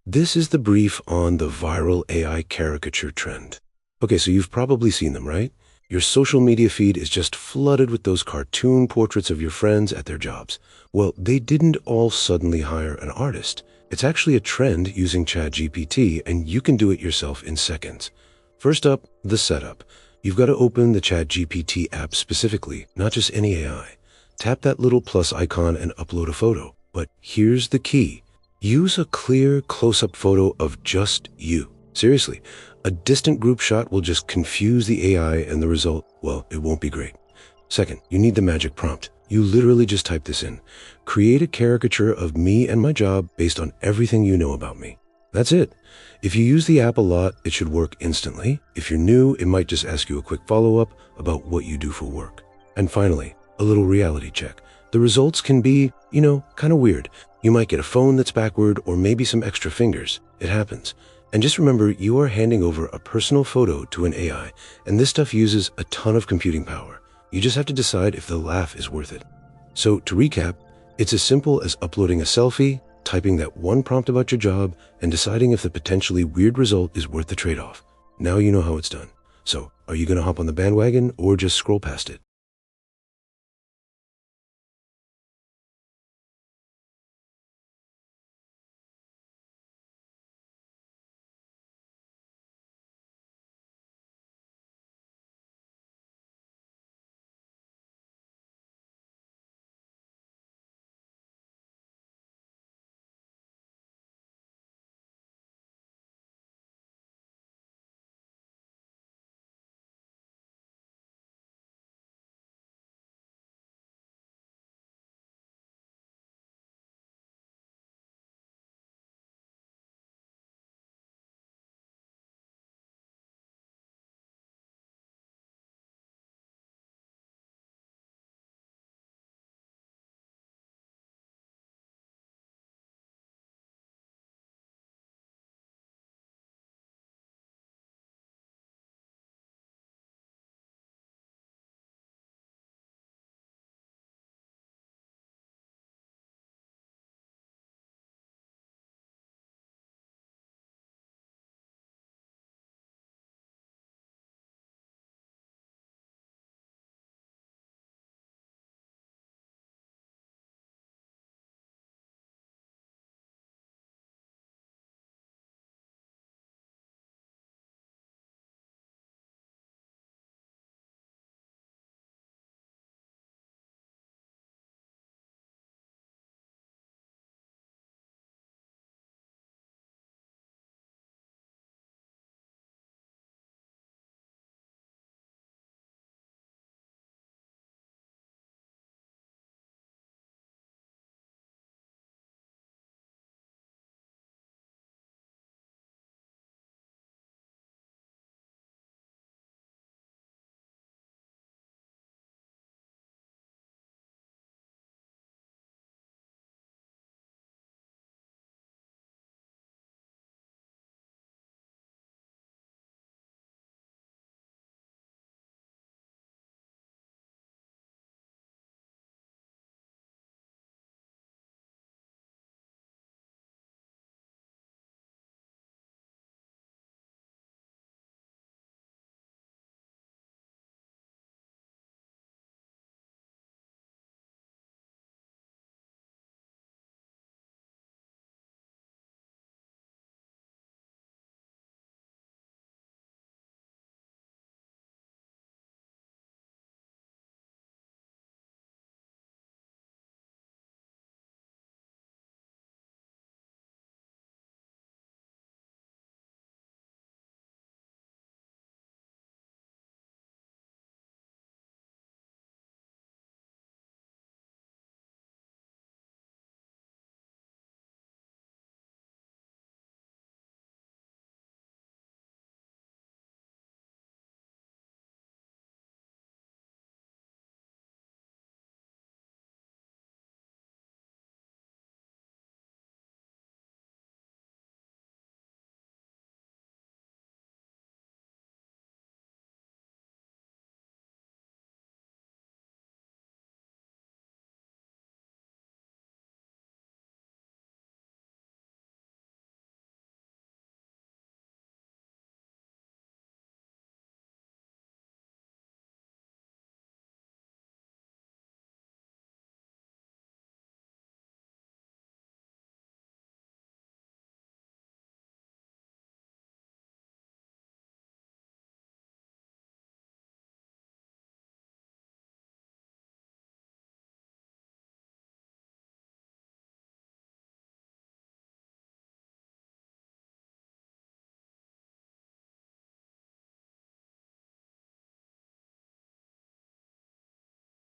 This is the brief on the viral AI caricature trend. Okay, so you've probably seen them, right? Your social media feed is just flooded with those cartoon portraits of your friends at their jobs. Well, they didn't all suddenly hire an artist. It's actually a trend using ChatGPT, and you can do it yourself in seconds. First up, the setup. You've got to open the ChatGPT app specifically, not just any AI. Tap that little plus icon and upload a photo. But here's the key. Use a clear, close-up photo of just you. Seriously, a distant group shot will just confuse the AI and the result, well, it won't be great. Second, you need the magic prompt. You literally just type this in. Create a caricature of me and my job based on everything you know about me. That's it. If you use the app a lot, it should work instantly. If you're new, it might just ask you a quick follow-up about what you do for work. And finally, a little reality check. The results can be, kind of weird. You might get a phone that's backward or maybe some extra fingers. It happens. And just remember, you are handing over a personal photo to an AI, and this stuff uses a ton of computing power. You just have to decide if the laugh is worth it. So to recap, it's as simple as uploading a selfie, typing that one prompt about your job, and deciding if the potentially weird result is worth the trade-off. Now you know how it's done. So, are you going to hop on the bandwagon or just scroll past it?